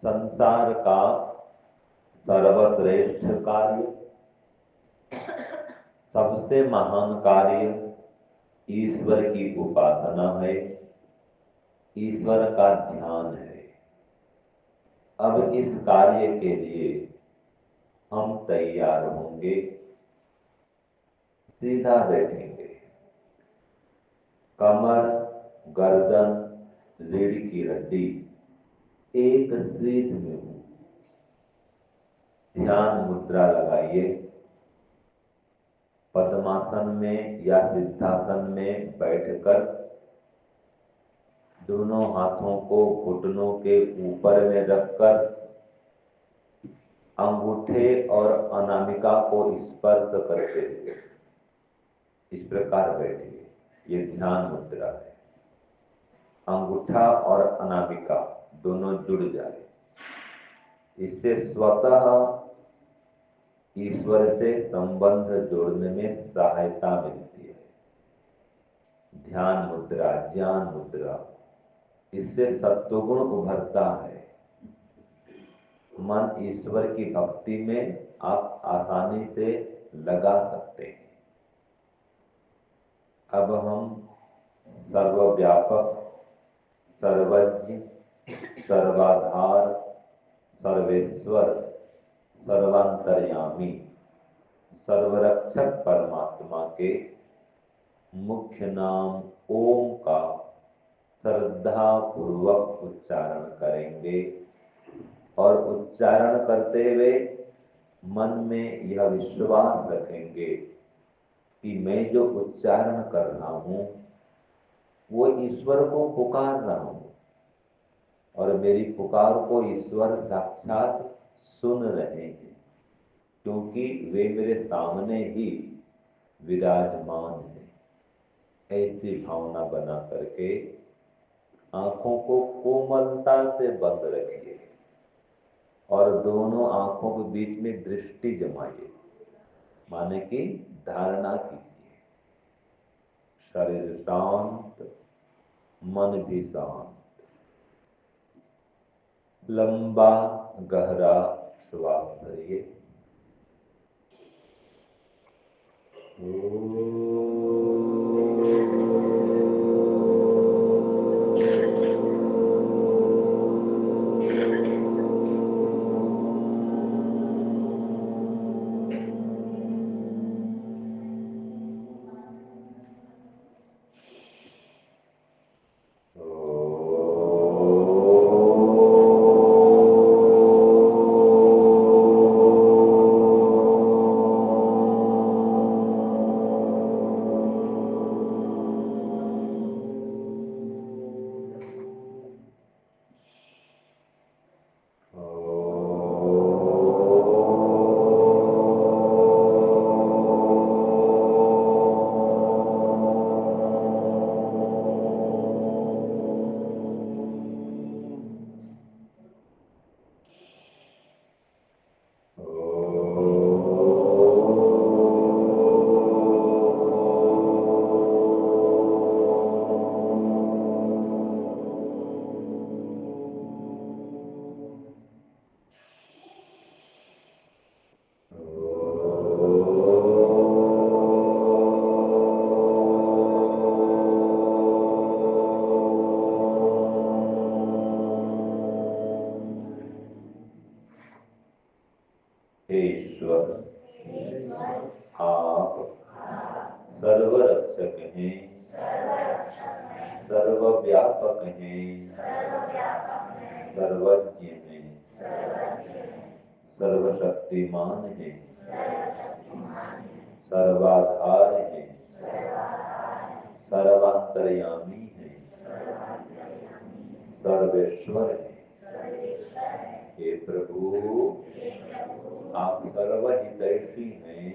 संसार का सर्वश्रेष्ठ कार्य, सबसे महान कार्य ईश्वर की उपासना है, ईश्वर का ध्यान है। अब इस कार्य के लिए हम तैयार होंगे। सीधा बैठेंगे, कमर, गर्दन, रीढ़ की हड्डी एक सीध में हो। ध्यान मुद्रा लगाइए। पद्मासन में या सिद्धासन में बैठकर दोनों हाथों को घुटनों के ऊपर में रखकर अंगूठे और अनामिका को स्पर्श करते हुए इस प्रकार बैठिए। ये ध्यान मुद्रा है। अंगूठा और अनामिका दोनों जुड़ जाए। इससे स्वतः ईश्वर से संबंध जोड़ने में सहायता मिलती है। ध्यान मुद्रा, ज्ञान मुद्रा, इससे सत्वगुण उभरता है। मन ईश्वर की भक्ति में आप आसानी से लगा सकते हैं। अब हम सर्वव्यापक, सर्वज्ञ, सर्वाधार, सर्वेश्वर, सर्वांतर्यामी, सर्वरक्षक परमात्मा के मुख्य नाम ओम का श्रद्धा पूर्वक उच्चारण करेंगे और उच्चारण करते हुए मन में यह विश्वास रखेंगे कि मैं जो उच्चारण कर रहा हूं वो ईश्वर को पुकार रहा हूं और मेरी पुकार को ईश्वर साक्षात सुन रहे हैं, क्योंकि वे मेरे सामने ही विराजमान है। ऐसी भावना बना करके आंखों को कोमलता से बंद रखिए और दोनों आंखों के बीच में दृष्टि जमाइए, माने कि धारणा कीजिए। शरीर शांत, मन भी शांत। लंबा गहरा श्वास भरिए। ईश्वर, आप सर्वरक्षक हैं, सर्वव्यापक हैं, सर्वज्ञ हैं, सर्वशक्तिमान हैं, सर्वाधार हैं, सर्वांतर्यामी हैं, सर्वेश्वर हैं। हे प्रभु, आप सर्वहितैषी हैं,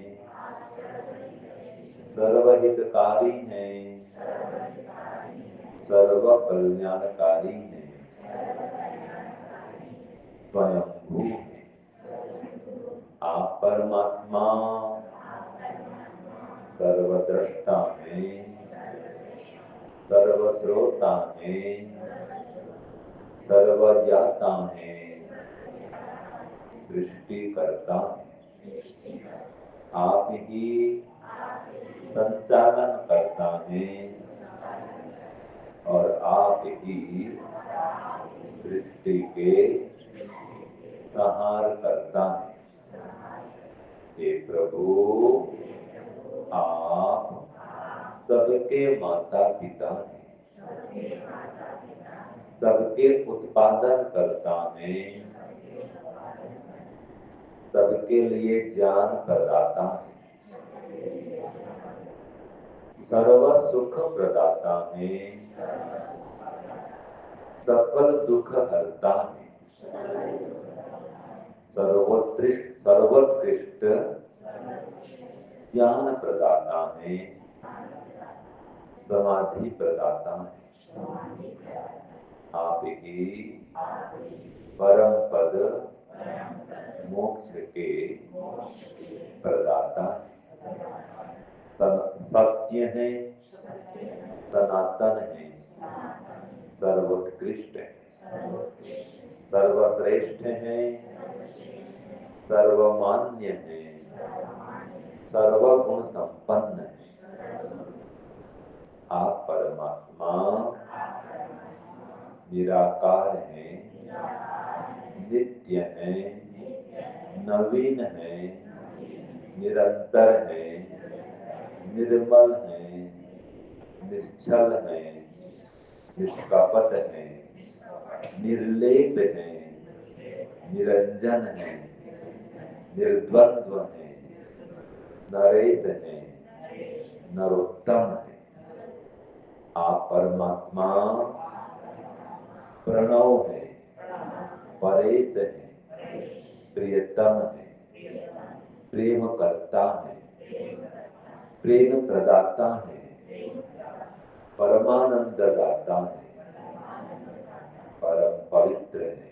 सर्वहितकारी हैं, सर्व कल्याणकारी हैं, स्वयंभू हैं। आप परमात्मा सर्वद्रष्टा हैं, सर्वश्रोता हैं, सर्वज्ञाता हैं, सृष्टि करता है, आप ही संचालन करता है और आप ही सृष्टि के संहार करता है। हे प्रभु, आप सबके माता पिता हैं, सबके उत्पादन करता है, सबके लिए ज्ञान प्रदाता है, सर्व सुख प्रदाता है, सकल दुख हरता है, सर्वोत्कृष्ट ज्ञान प्रदाता है, समाधि प्रदाता है। आप ही परम पद मोक्ष के प्रदाता सत्य है, सनातन है, सर्वोत्कृष्ट है, सर्वश्रेष्ठ है, सर्वमान्य है, सर्वगुण संपन्न है। आप परमात्मा निराकार है, नित्य है, नवीन है, निरंतर है, निर्मल है, निश्चल है, निष्कपट है, निर्लेप है, निरंजन है, निर्द्वंद्व है, नरेश है, नरोत्तम है। आप परमात्मा प्रणव है, परेश है, प्रियतम है, प्रेम करता है, प्रेम प्रदाता है, परमानंद दाता है, परम पवित्र है,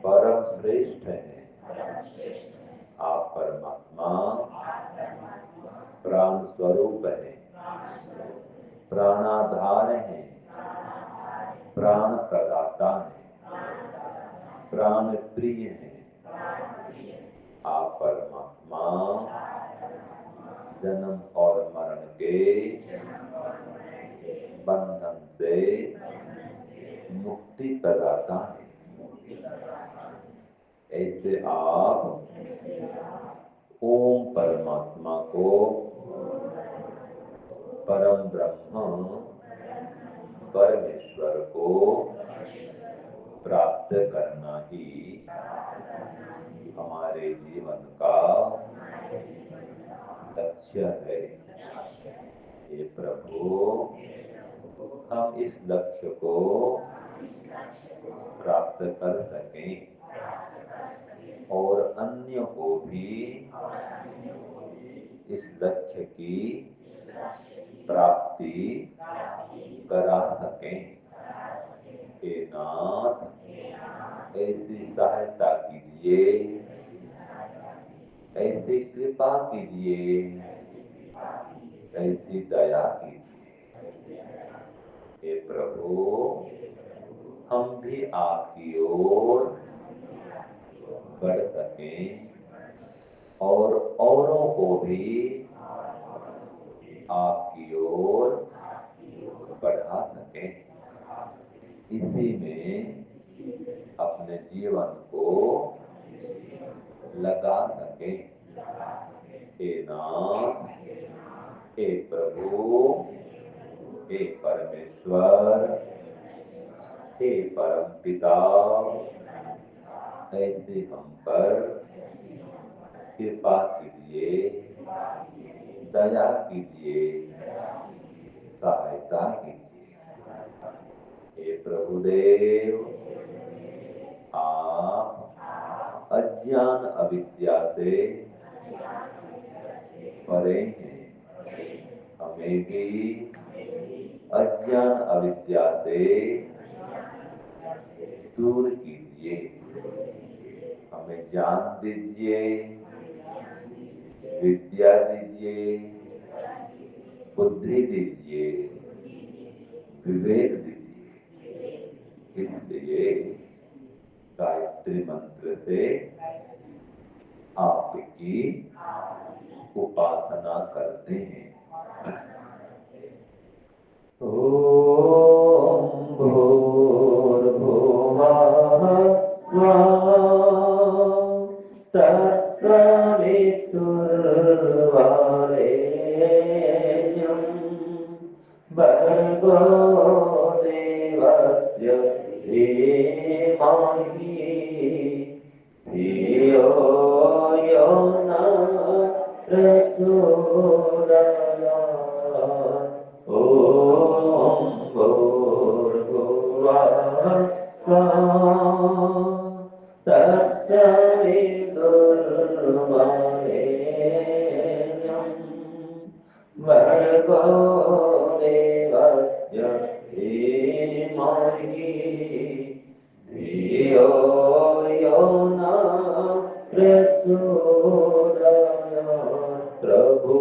परम श्रेष्ठ है। आप परमात्मा प्राण स्वरूप है, प्राणाधार है, प्राण प्रदाता है, प्राण प्रिय है। आप परमात्मा जन्म और मरण के बंधन से मुक्ति प्रदाता है। ऐसे आप ओम परमात्मा को, परम ब्रह्म परमेश्वर को प्राप्त करना ही हमारे जीवन का लक्ष्य है। हे प्रभु, हम इस लक्ष्य को प्राप्त कर सकें और अन्य को भी इस लक्ष्य की प्राप्ति करा सकें। हे नाथ, ऐसी सहायता कीजिए, ऐसी कृपा कीजिए, ऐसी दया कीजिए। हे प्रभु, हम भी आपकी ओर बढ़ सकें और औरों को भी आपकी ओर बढ़ा सकें। इसी में अपने जीवन को लगा सकें। हे नाथ, हे प्रभु, हे परमेश्वर, हे परम पिता, ऐसे हम पर कृपा कीजिए, दया कीजिए, सहायता कीजिए। हे प्रभुदेव, आप अज्ञान अविद्या से परे हैं। हमें भी अज्ञान अविद्या से दूर कीजिए। हमें ज्ञान दीजिए, विद्या दीजिए, बुद्धि दीजिए, विवेक दीजिए। इसलिए गायत्री गायत्री मंत्र से आपकी उपासना करते हैं। ओम भूर्भुवः तत्सवितुर्वरेण्यं भर्गो देवस्य धीमहि धियो यो नः प्रचोदयात्। ओम भूर्भुवः तत्सवितुर्वरेण्यं भर्गो देवस्य धीमहि धियो यो नः प्रचोदयात्। प्रभु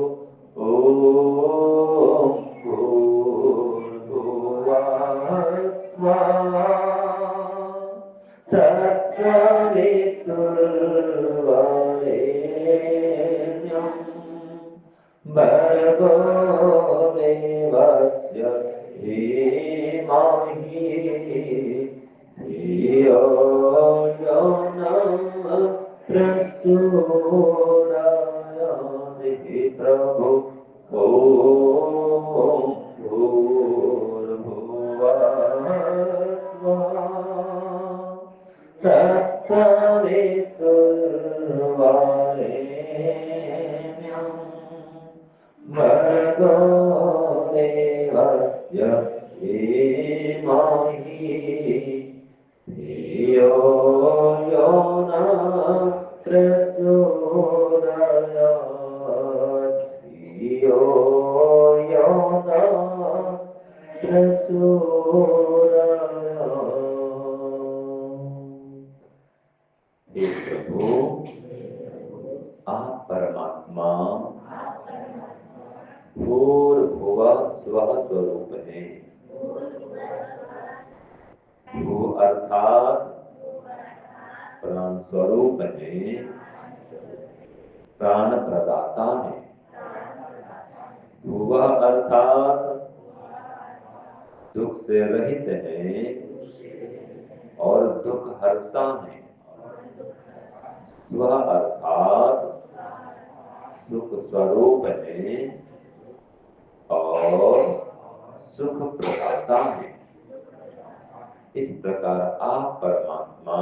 ओम भूर्भुवः तत्सवितुर्वरेण्यं भर्गो देवस्य धीमहि धियो यो नः प्रचोदयात्। प्रभु ओम भूर्भुवः तत्सवितुर्वरेण्यं भर्गो देवस्य धीमहि धियो यो नः प्रचोदयात्। धियो यो नः प्रचोदयात्। हे प्रभु, आप परमात्मा भूर्भुवः स्वः स्वरूप है। भू अर्थात प्राण स्वरूप है, प्राण प्रदाता है। भुवः अर्थात दुख से रहित है और दुख हरता है। स्व अर्थात सुख स्वरूप है और सुख प्रदाता है। इस प्रकार आप परमात्मा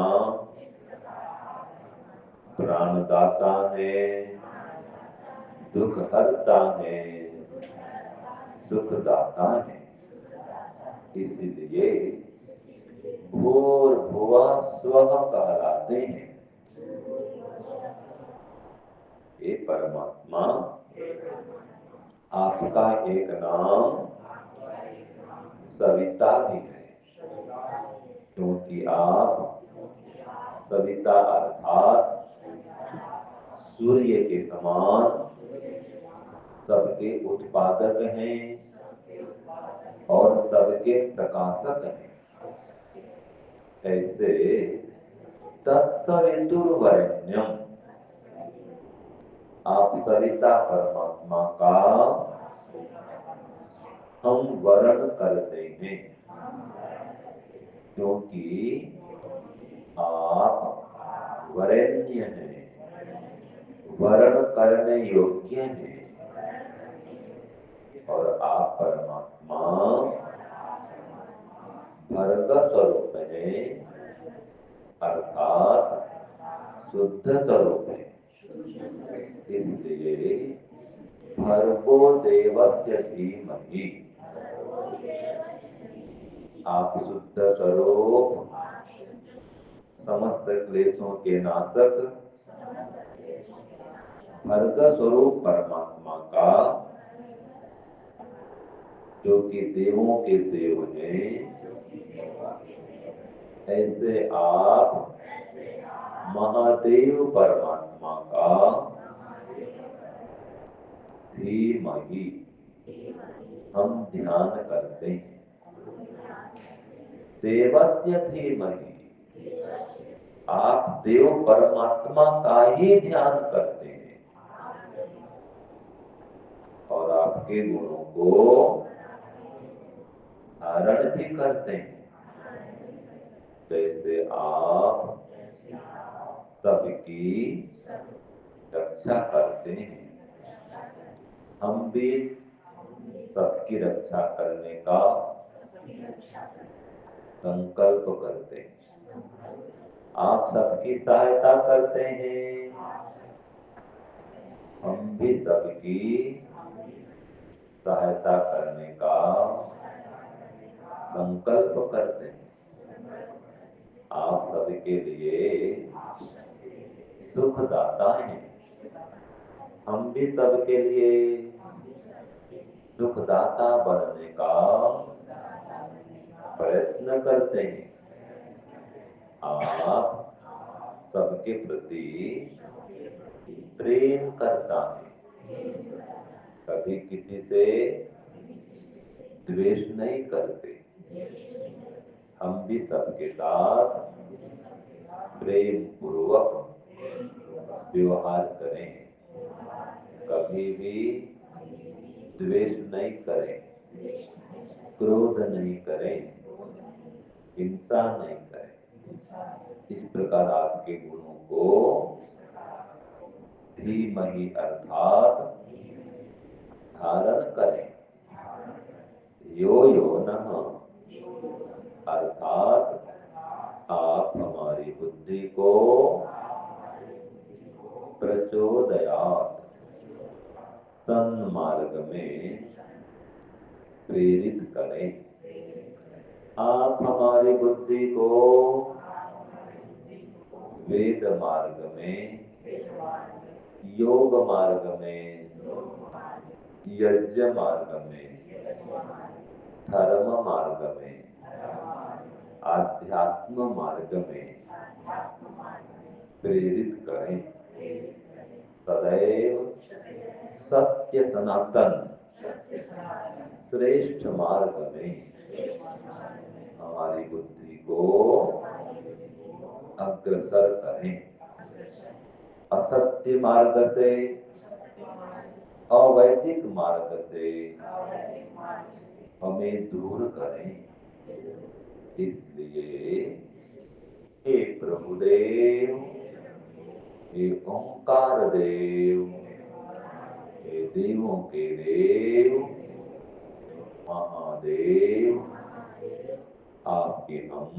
प्राणदाता है, दुख हरता है, सुखदाता है। इसलिए भूर्भुवः स्वः कहलाते हैं। ये परमात्मा, आपका एक नाम सविता भी है, क्योंकि आप सविता अर्थात सूर्य के समान सबके उत्पादक हैं और सबके प्रकाशक हैं। ऐसे तत्सवितुर्वरेण्यम, आप सविता परमात्मा का हम वरण करते हैं, क्योंकि आप वरेण्य हैं, वरण करने योग्य हैं। और आप परमात्मा भर्ग स्वरूप है, अर्थात शुद्ध स्वरूप है। इसलिए भर्गो देवस्य धीमहि, आप शुद्ध स्वरूप, समस्त क्लेशों के नाशक भर्ग स्वरूप परमात्मा का, जो कि देवों के देव हैं, ऐसे आप महादेव परमात्मा का धीमहि हम ध्यान करते हैं। देवस्य धीमहि, आप देव परमात्मा का ही ध्यान करते हैं और आपके गुणों को धारण भी करते हैं। जैसे आप सबकी रक्षा करते हैं, हम भी सबकी रक्षा करने का संकल्प करते हैं। आप सबकी सहायता करते हैं, हम भी सबकी सहायता करने का संकल्प करते हैं। आप सबके लिए सुखदाता हैं, हम भी सबके लिए सुखदाता बनने का प्रयत्न करते हैं। आप सबके प्रति प्रेम करता है, कभी किसी से द्वेष नहीं करते। हम भी सबके साथ प्रेम पूर्वक व्यवहार करें, कभी भी द्वेष नहीं करें, क्रोध नहीं करें, हिंसा नहीं करें। इस प्रकार आपके गुणों को धीमहि अर्थात धारण करें। यो यो नः अर्थात आप हमारी बुद्धि को प्रचोदयात् सन्मार्ग में प्रेरित करें। आप हमारी बुद्धि को वेद मार्ग में, योग मार्ग में, यज्ञ मार्ग में, धर्म मार्ग में, आध्यात्म मार्ग में प्रेरित करें। सदैव सत्य सनातन श्रेष्ठ मार्ग में हमारी बुद्धि को अग्रसर करें। असत्य मार्ग से, अवैदिक मार्ग से हमें दूर करें। इसलिए हे प्रभुदेव, हे ओंकार देव, हे देवों के देव महादेव, आपकी हम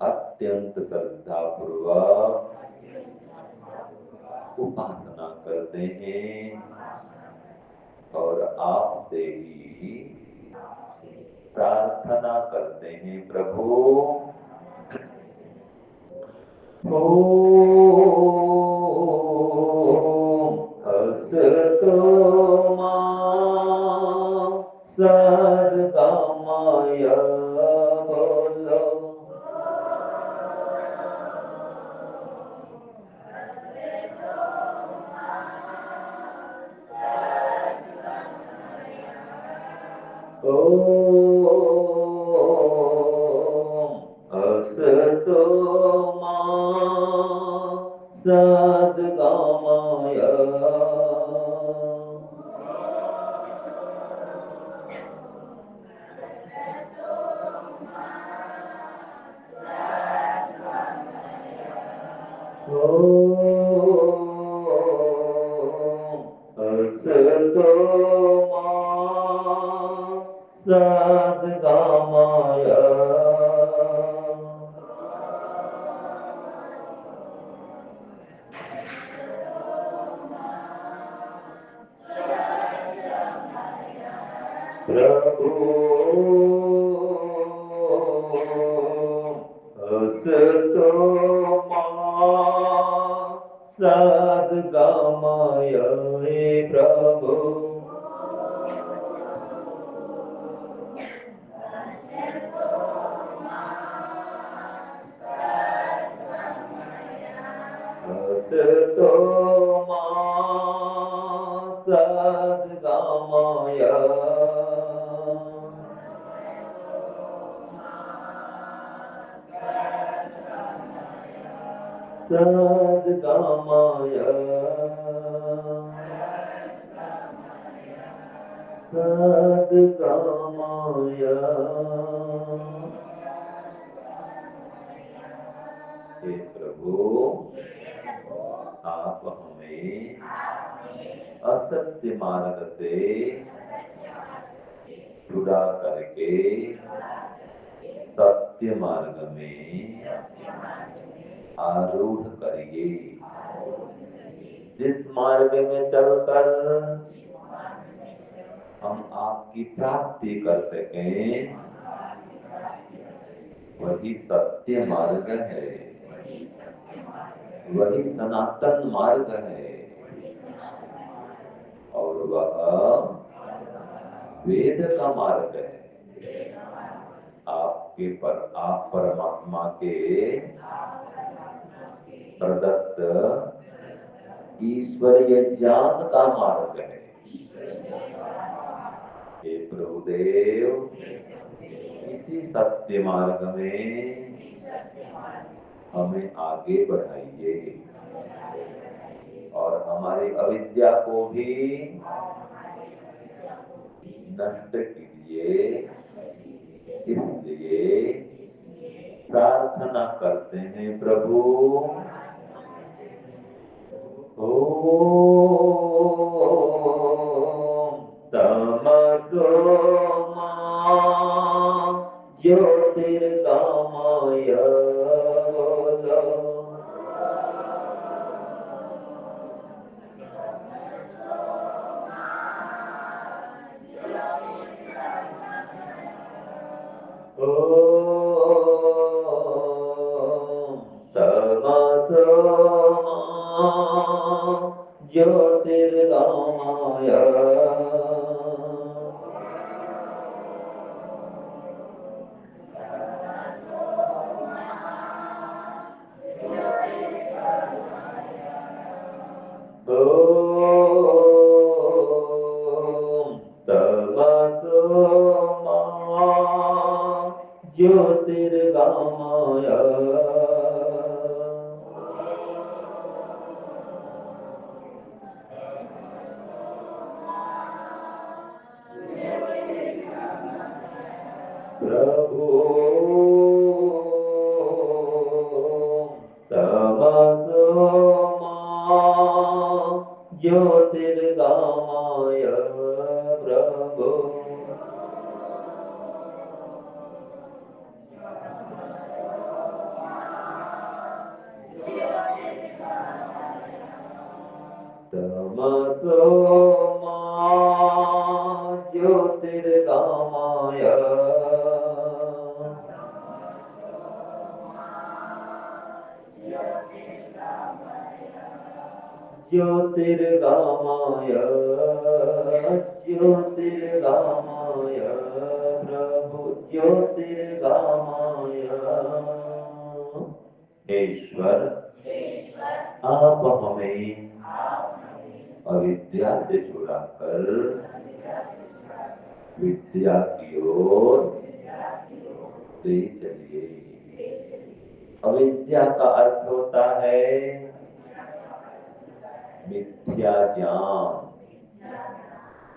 अत्यंत श्रद्धा पूर्वक उपासना करते हैं और आपसे ही प्रार्थना करते हैं। प्रभु हसतो मां सद्गमय बोलो। हसतो मां सद्गमय। हसतो मां सद्गमय। प्रभु हसतो मां सद्गमय। हे प्रभु हसतो मां सद्गमय। सद्कामाय सद्कामाय। हे प्रभु, आप हमें असत्य मार्ग से छुड़ा करके सत्य मार्ग में आरूढ़ करिए। जिस मार्ग में चलकर हम आपकी प्राप्ति कर सकें, वही सत्य मार्ग है, वही सनातन मार्ग है, और वह वेद का मार्ग है। आप परमात्मा के प्रदत्त ईश्वरीय ज्ञान का मार्ग है। हे प्रभुदेव, इसी सत्य मार्ग में हमें आगे बढ़ाइए और हमारी अविद्या को भी नष्ट कीजिए। इसलिए प्रार्थना करते हैं प्रभु। ओम तमसो मा ज्योतिर्गमय। ओम तमसो मा ज्योतिर्गमय। ओम तमसो मा ज्योतिर्गमय। प्रभु तमसो मा ज्योतिर्गमय। प्रभु तमसो मा ज्योतिर्गमय। ज्योतिर्गमय ज्योतिर्गमय। प्रभु ज्योतिर्गमय। ईश्वर, आप हमें अविद्या से छुड़ाकर विद्या की ओर ले चलिए। अविद्या का अर्थ होता है मिथ्या ज्ञान,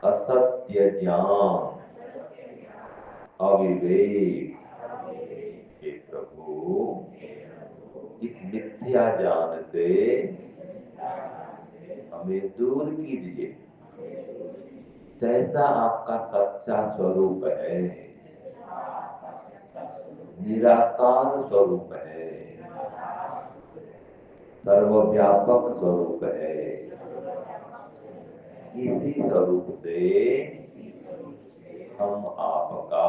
असत्य ज्ञान, अविवेक। हे प्रभु, इस मिथ्या ज्ञान से हमें दूर कीजिए। जैसा आपका सच्चा स्वरूप है, निराकार स्वरूप है, सर्वव्यापक स्वरूप है, इसी स्वरूप से हम आपका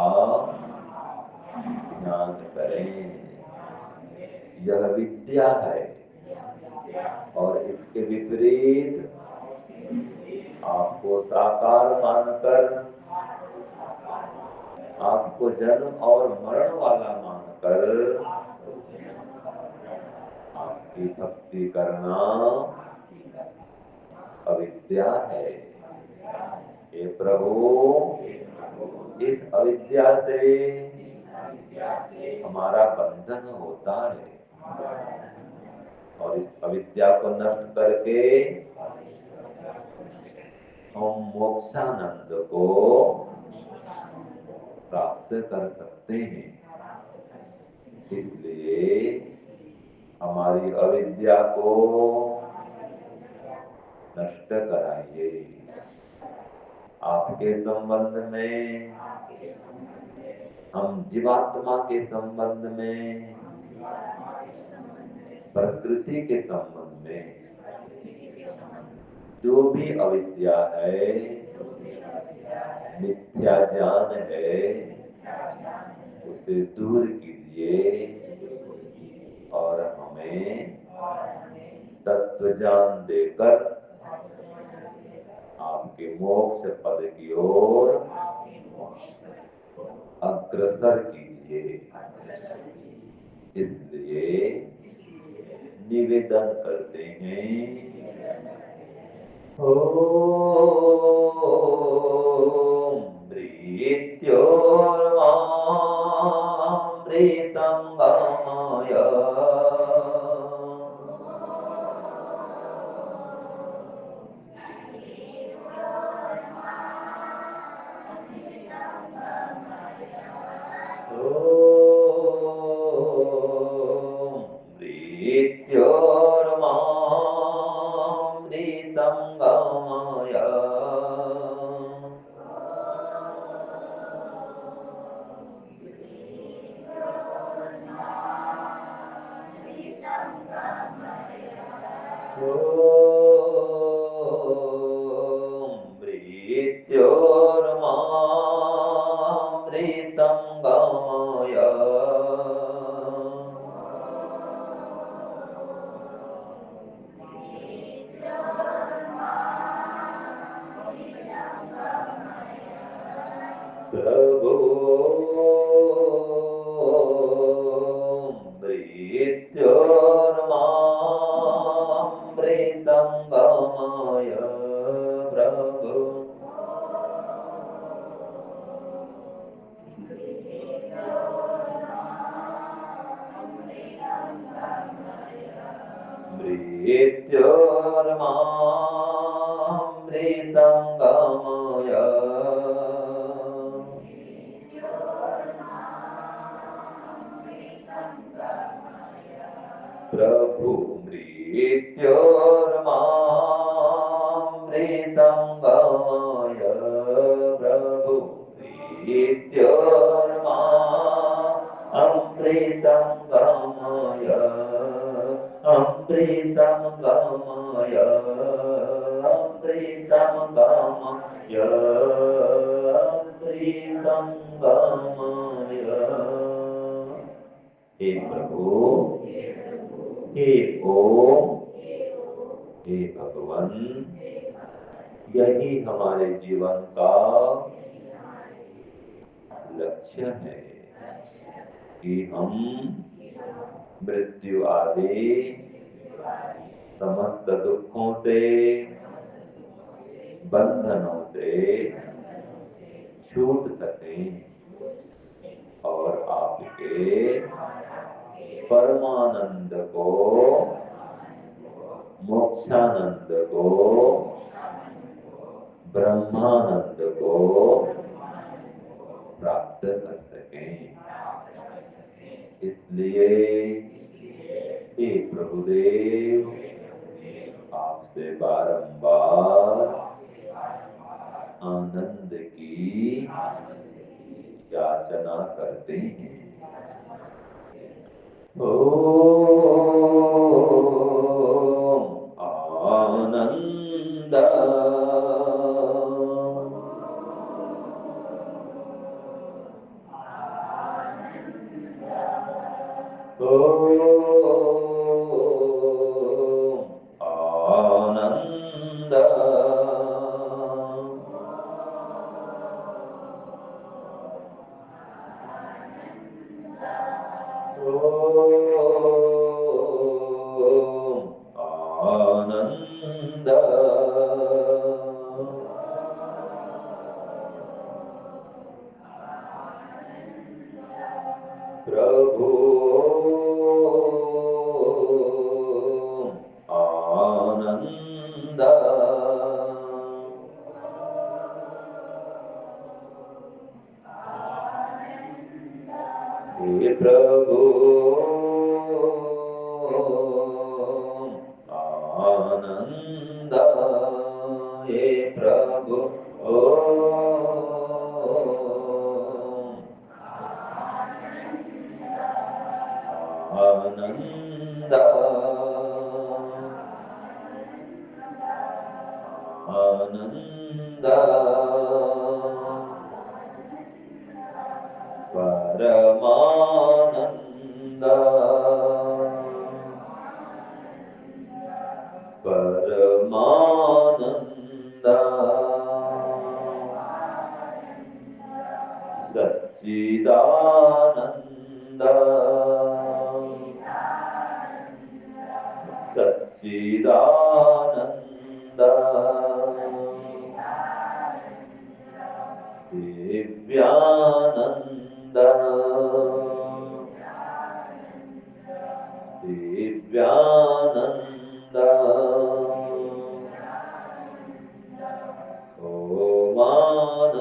ध्यान करें। यह विद्या है और इसके विपरीत आपको साकार मानकर, आपको जन्म और मरण वाला मानकर आपकी भक्ति करना अविद्या है। हे प्रभु, इस अविद्या से हमारा बंधन होता है। और इस अविद्या को नष्ट करके हम मोक्षानंद को प्राप्त कर सकते हैं। इसलिए हमारी अविद्या को नष्ट कराइए। आपके संबंध में, हम जीवात्मा के संबंध में, प्रकृति के संबंध में जो भी अविद्या है, मिथ्या ज्ञान है, उसे दूर कीजिए और हमें तत्व ज्ञान देकर आपके मोक्ष पद की ओर अग्रसर कीजिए। इसलिए निवेदन करते हैं, ओम मृत्योर्मामृतं गमय। मृत्योर्मामृतं गमय। मृत्योर्मामृतं गमय। प्रभो मृत्योर्मामृतं गमय। प्रभो मृत्योर्मामृतं गमय। प्रभु मृत्योर्मामृतं गमय। प्रभु मृत्योर्मामृतं गमय। अमृतं गमय। अमृतं गमय। अमृतं गमय। हे प्रभु, हे ओम, हे भगवान, यही हमारे जीवन का लक्ष्य है कि हम मृत्यु आदि समस्त दुखों से, बंधनों से छूट सकें और आपके परमानंद को, मोक्षानंद को, ब्रह्मानंद को प्राप्त कर सकें। इसलिए हे प्रभुदेव, आपसे बारंबार आनंद की याचना करते हैं। ओम आनंद। आनंद। आनंद। प्रभु आनंद आनंद परमानंद परमानंद सच्चिदानंद सच्चिदानंद दिव्यानंद दिव्यानंद ओमानंद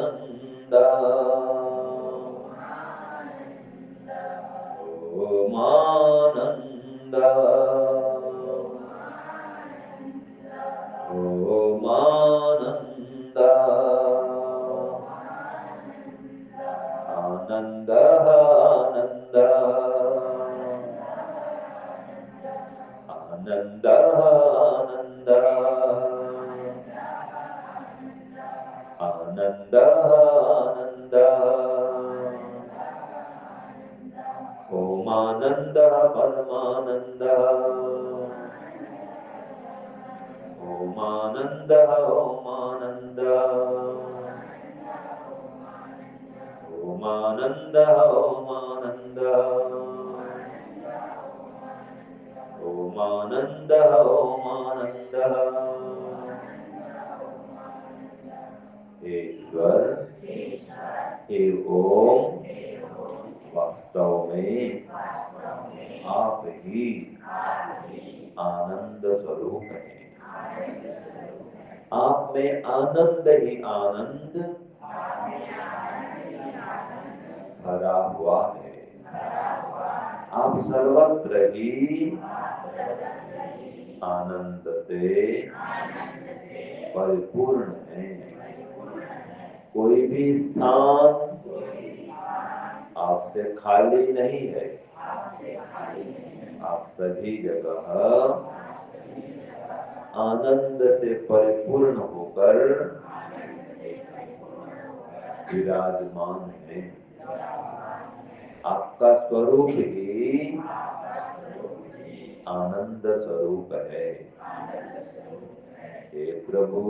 ओमानंद ओमानंद आनंद आनंद आनंद आनंद आनंद आनंद ओमानंद परमानंद ओमानंद ओमानंद ओमानंद ओमानंद ओमानंद ओमानंद ईश्वर हे ओम वास्तव में आप ही आनंद स्वरूप हैं। आप में आनंद ही आनंद भरा हुआ है। आप सर्वत्र ही आनंद से परिपूर्ण हैं। कोई भी स्थान आपसे खाली नहीं है। आप सभी जगह आनंद से परिपूर्ण होकर विराजमान हैं। आपका स्वरूप ही आनंद स्वरूप है। हे प्रभु,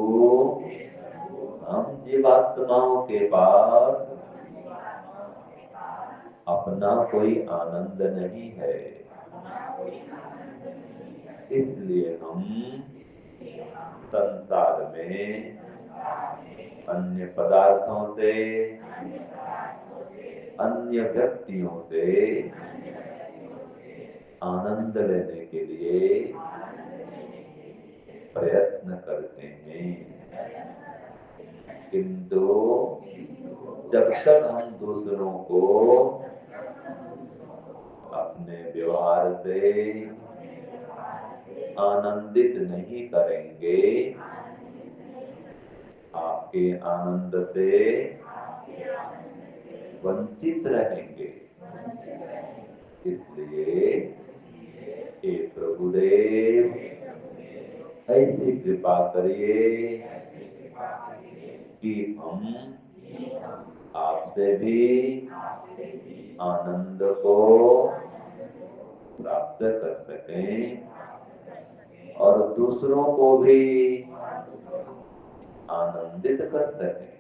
हम जीवात्माओं के पास अपना कोई आनंद नहीं है, इसलिए हम संसार में अन्य पदार्थों से, अन्य व्यक्तियों से आनंद लेने के लिए प्रयत्न करते हैं। किंतु जब तक हम दूसरों को अपने व्यवहार से आनंदित नहीं करेंगे, आपके आनंद से वंचित रहेंगे। इसलिए हे प्रभुदेव, ऐसी कृपा करिए कि हम आपसे भी आनंद को प्राप्त कर सकें और दूसरों को भी आनंदित कर सकें।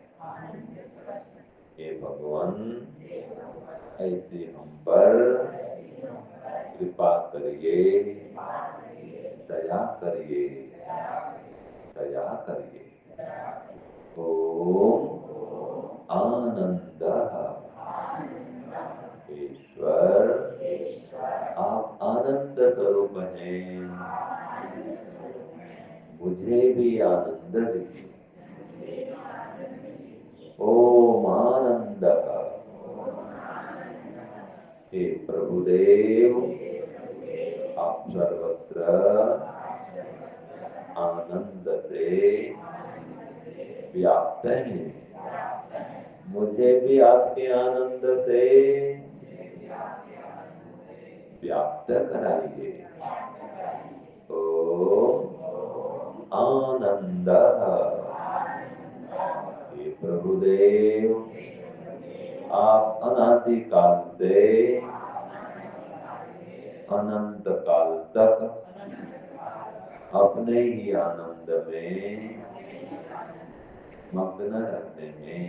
हे भगवान, ऐसे हम पर कृपा करिए, दया करिए, दया करिए। ओम आनंदः। ईश्वर, आप आनंद स्वरूप हैं। मुझे भी आनंद दीजिए। ओम आनंदः। हे प्रभुदेव, आप सर्वत्र आनंद से व्याप्त हैं। मुझे भी आपके आनंद से व्याप्त कराइए। ओम आनंद। हे प्रभुदेव, आप अनादिकाल से अनंत काल तक अपने ही आनंद में मग्न रहते हैं।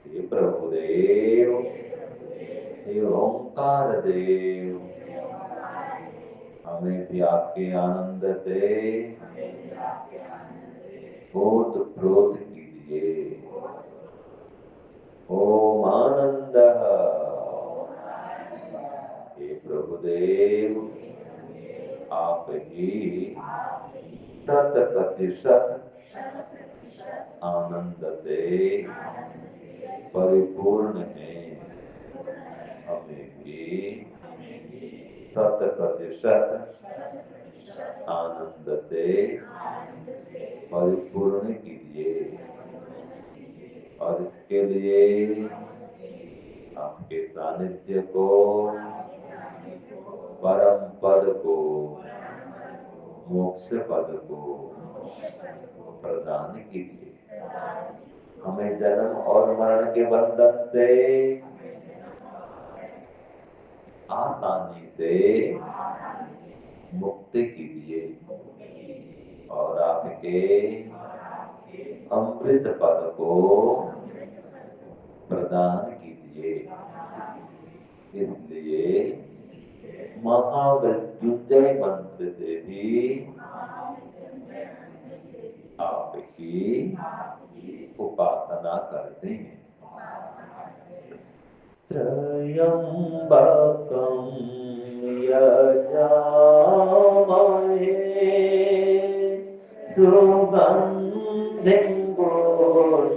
हे प्रभुदेव, हे ओंकार देव, हमें भी आपके आनंद से ओतप्रोत कीजिए। ओम आनंद। हे प्रभुदेव, आप ही 100% आनंद से परिपूर्ण है। हमें भी 100% आनंद से परिपूर्ण कीजिए। और इसके लिए आपके सानिध्य को, परम पद को, मोक्ष पद को प्रदान कीजिए। हमें जन्म और मरण के बंधन से आसानी से मुक्ति कीजिए और आपके अमृत पद को प्रदान कीजिए। इसलिए महामृत्युंजय मंत्र से भी आपकी उपासना करते हैं। त्रयंबकं यजामहे सुगन्धिं पुष्टिवर्धनम्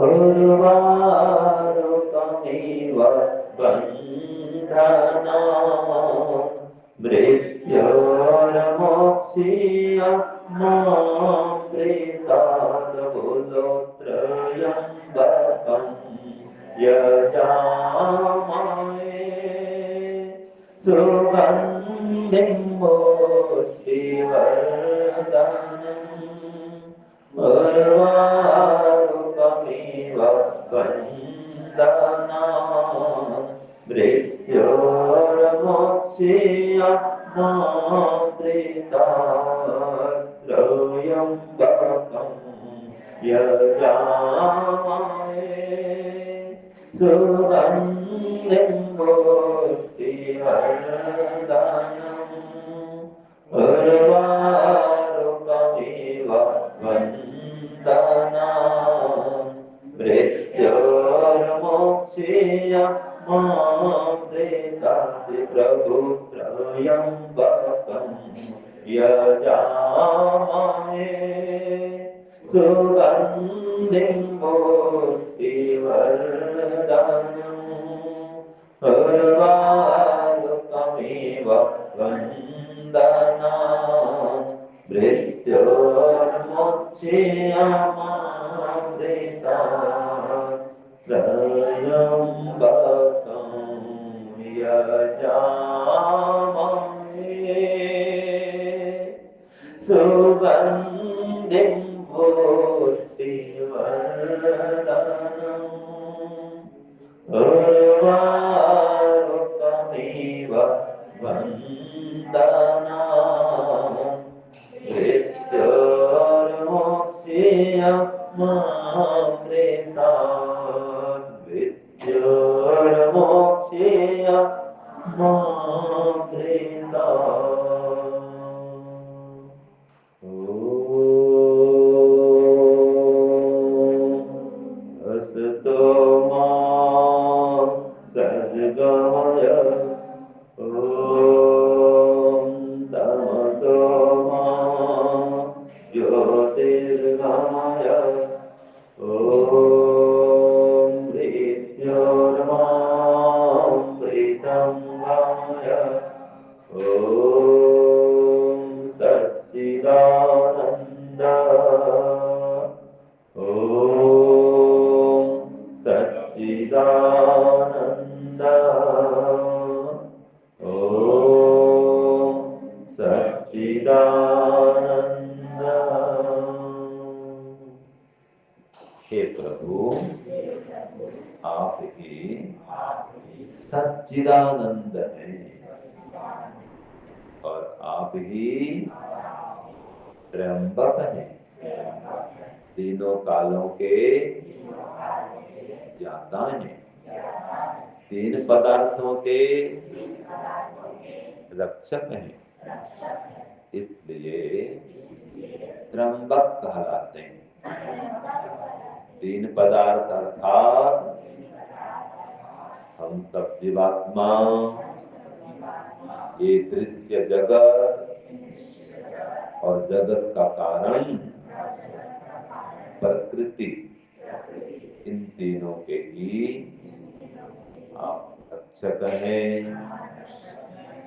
उर्वारुकमिव बन्धनात् मृत्योर्मोक्षीयमामृतात् बोलो त्रयंबकं यजामहे सुगन्धिं पुष्टिवर्धनम् उर्वारुकमिव बन्धनात् मृत्योर्मोक्षीयमामृतात् त्रयंबकं यजामहे सुगन्धिं पुष्टिवर्धनम् उर्वारुकमिव बन्धनात् मृत्योर्मोक्षीयमामृतात् प्रभु त्रयंबकं यजामहे सुगन्धिं पुष्टिवर्धनम् उर्वारुकमिव बन्धनात् मृत्योर्मोक्षीयमामृतात् त्रयंबकं यजामहे सुगन्धिं पुष्टिवर्धनम् उर्वारुकमिव बन्धनात् मृत्योर्मोक्षीयमामृतात् असतो मा सद्गमय ॐ तमसो मा ज्योतिर्गमय ॐ मृत्योर्मामृतं गमय ॐ सच्चिदानन्द ॐ सच्चिदानन्द सच्चिदानंद हैं और आप ही त्र्यंबक हैं, तीनों कालों के ज्ञाता हैं, तीन पदार्थों के रक्षक हैं, इसलिए त्र्यंबक कहलाते हैं। तीन पदार्थ अर्थात हम सब जीवात्मा, ये दृश्य जगत और जगत का कारण प्रकृति, इन तीनों के ही आप रक्षक हैं,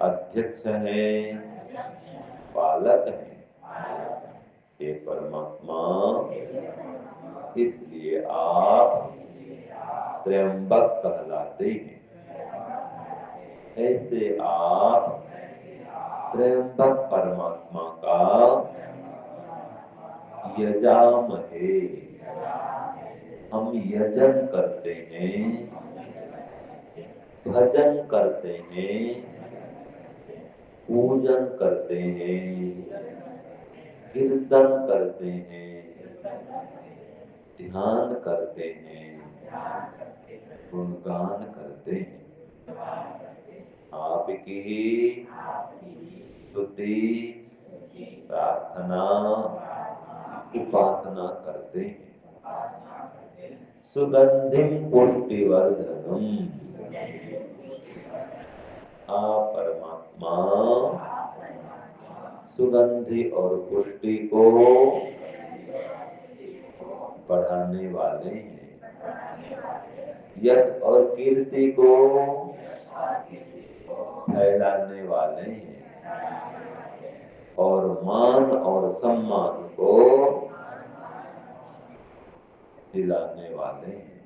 अध्यक्ष हैं, पालक हैं, हे परमात्मा। इसलिए आप त्र्यंबक कहलाते हैं। ऐसे आप त्र्यंबक परमात्मा का यजामहे, हम यजन करते हैं, भजन करते हैं, पूजन करते हैं, कीर्तन करते हैं, ध्यान करते हैं, गुणगान करते हैं, आपकी स्तुति, प्रार्थना, उपासना करते हैं। सुगंधिम पुष्टिवर्धनम, आप परमात्मा सुगंधि और पुष्टि को बढ़ाने वाले हैं, यश और कीर्ति को फैलाने वाले हैं और मान और सम्मान को दिलाने वाले हैं।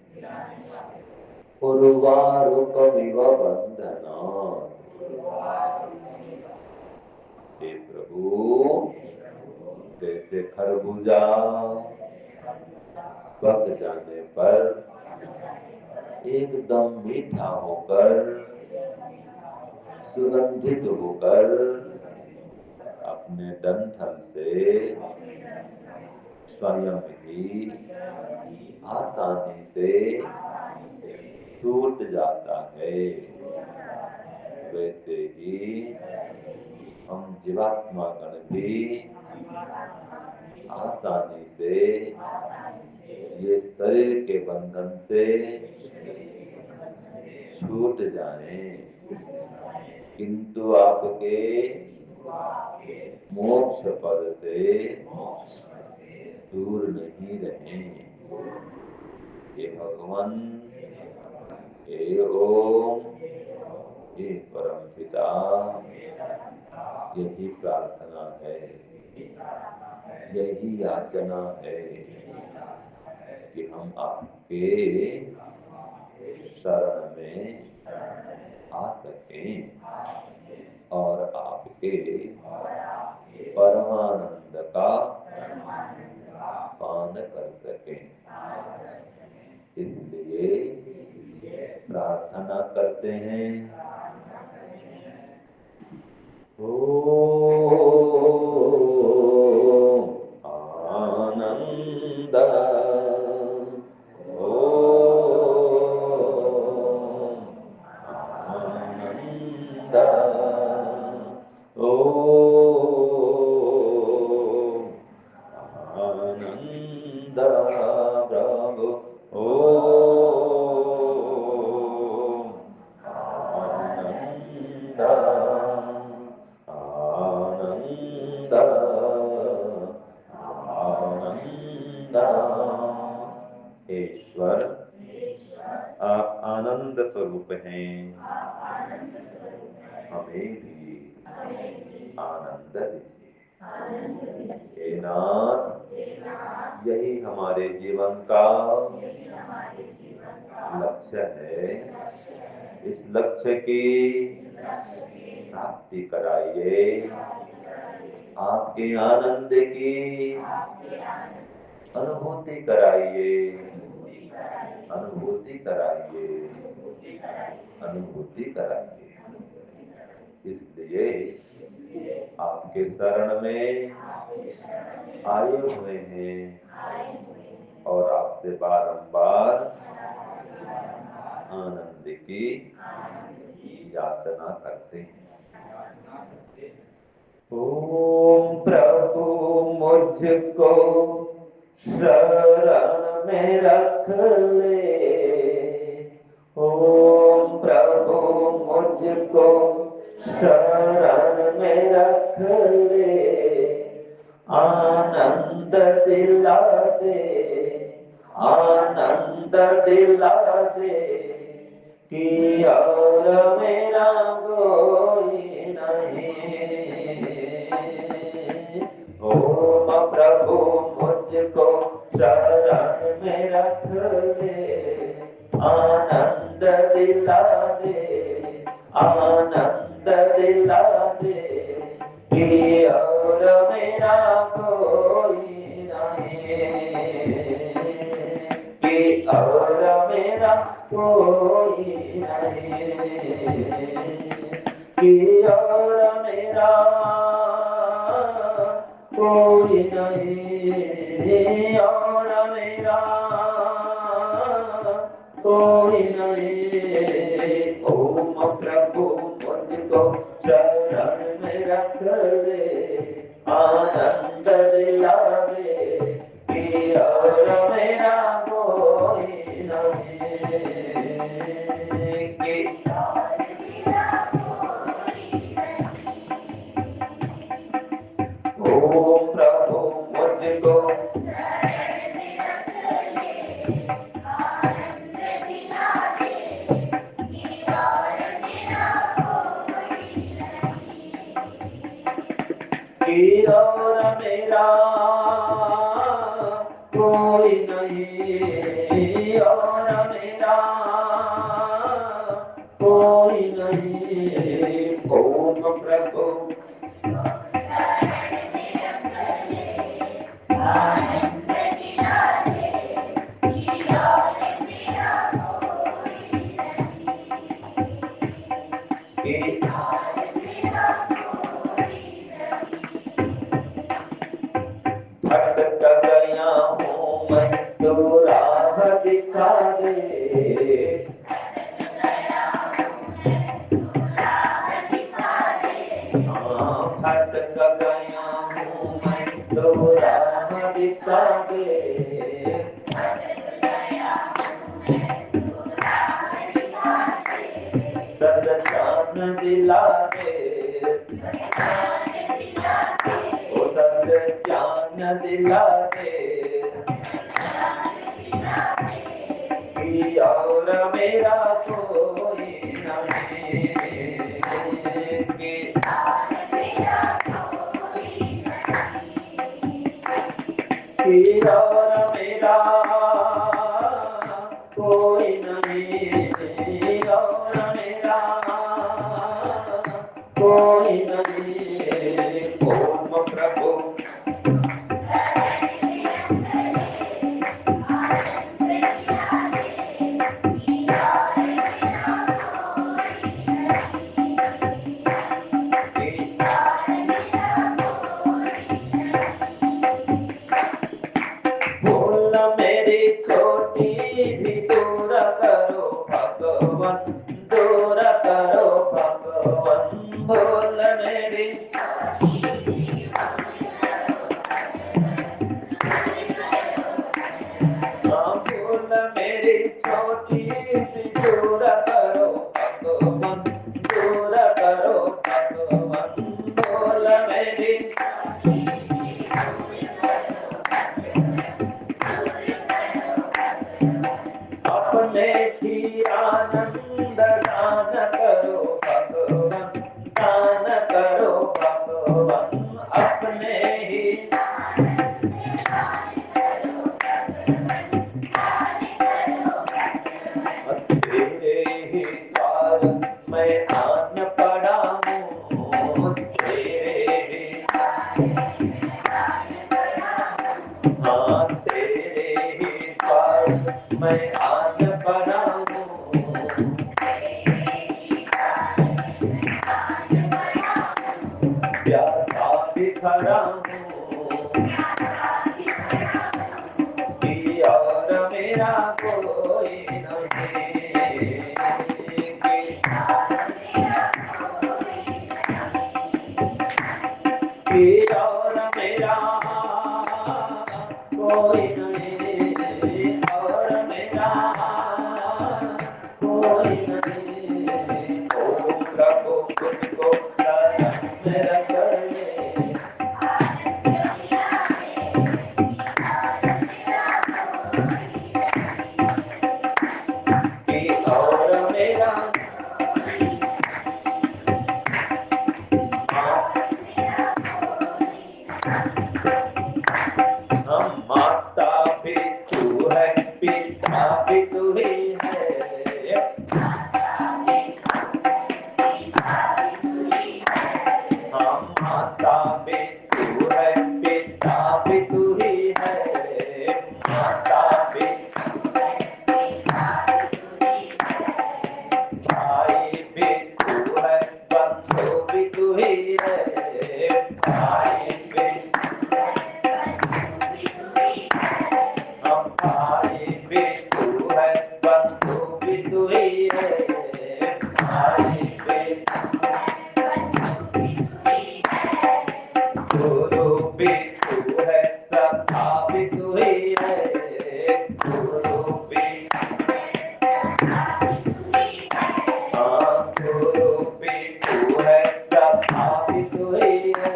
उर्वारुकमिव बंधनात्, हे प्रभु, जैसे खरबूजा पक जाने पर एकदम मीठा होकर, सुगंधित होकर अपने डंठल से स्वयं ही आसानी से टूट जाता है, वैसे ही हम जीवात्मा गण भी आसानी से ये शरीर के बंधन से छूट जाएं, किंतु आपके मोक्ष पद से दूर नहीं रहें। हे भगवान, हे ओम, हे परम पिता, यही प्रार्थना है, यही याचना है कि हम आपके शरण में आ सकें और आपके परमानंद का पान कर सकें। इसलिए प्रार्थना करते हैं, ओम आनंद, ओम आनंद, ओम आनंद प्रभु, ओम आनंद, आनंद, आनंद। ईश्वर, आप आनंद स्वरूप हैं, हमें भी आनंद दीजिए। हे नाथ, यही हमारे जीवन का लक्ष्य है। इस लक्ष्य की प्राप्ति कराइए, आपके आनंद की अनुभूति कराइए, अनुभूति कराइए, अनुभूति कराएंगे। इसलिए आपके शरण में आए हुए हैं और आपसे बारंबार आनंद की यातना करते हैं। ओम प्रभु मुझको शरण में रख ले, ओम प्रभु मुझको शरण में रख ले, आनंद दिला दे, आनंद दिला दे कि और मेरा कोई नहीं। ओम प्रभु मुझको शरण में रख ले, आनंद दिला दे, आनंद दिला दे कि और मेरा कोई नहीं, कि और मेरा कोई नहीं, कि और मेरा कोई नहीं, और मेरा कोई नहीं। ओम प्रभु मुझको शरण में रख ले, आनंद दिला दे कि और मेरा कोई नहीं, कि ओम प्रभु मुझको कि और मेरा कोई नहीं, और मेरा कोई नहीं। ओम प्रभु भटक गया हूँ मैं, तो राह दिखा दे, हाँ भटक गया हूँ मैं, तो राह दिखा दे, सदचान दिला दे, ओ सदचान दिला दे कि और मेरा कोई नहीं, कि और मेरा कोई नहीं, और मेरा कोई नहीं। ओम प्रभु भूल मेरी छोटी भी दूर करो भगवान, दूर करो भगवान, भूल मेरी भूल मेरी छोटी सी दूर करो भगवान, दूर करो भगवान, भूल मेरी अपने ही आनंद दान करो भगवान, दान करो भगवान, अपने ही तेरे ही द्वार मैं आन पड़ा हूँ, तेरे ही हाँ तेरे ही द्वार मैं आन पड़ा हूँ, भरा हूँ कि और मेरा कोई नहीं, कि और मेरा कोई नहीं, और मेरा कोई नहीं। ओ प्रभु तुझको शरण में रख ले, कि और मेरा हम माता भी तू है, पिता भी तू ही है, हम माता भी तू है, पिता भी तू ही है, माता भी भाई भी तू है, बंधु भी तू ही है, भाई भी हम भाई भी तू है, बंधु भी तू ही है, भाई भी गुरु भी तू है, सखा भी तू ही है, गुरु भी हाँ, गुरु भी तू है, सखा भी तू ही है,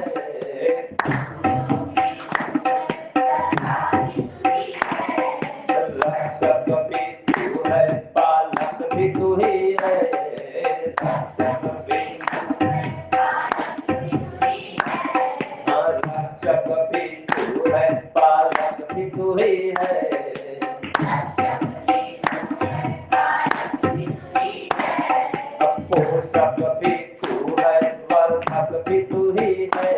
रक्षक भी तू है, पालक भी तू ही है, रक्षक भी हाँ, रक्षक भी तू है, पालक भी तू ही है, पोषक भी तू है, वर्धक भी तू ही है,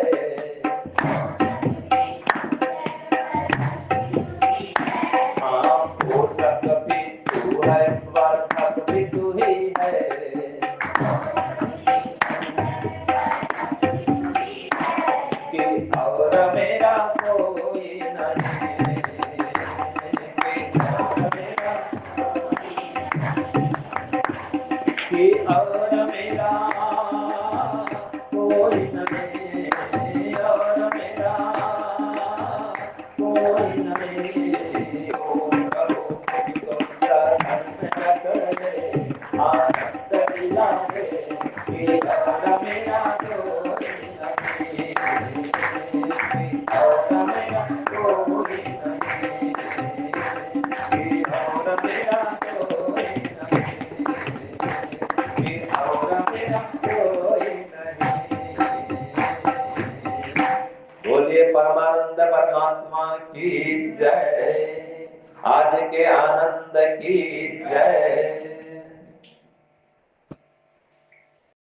हाँ, पोषक भी तू है, वर्धक भी तू ही है, कि और मेरा कोई नहीं, कि और मेरा कोई नहीं, और मेरा कोई नहीं। ओम करो तुझको शरण में रख ले, आनंद दिलावे, कि और मेरा कोई नहीं, और मेरा कोई नहीं, कि और मेरा कोई नहीं, और मेरा कोई नहीं। बोलिए परमानंद परमात्मा की जय, आज के आनंद की जय।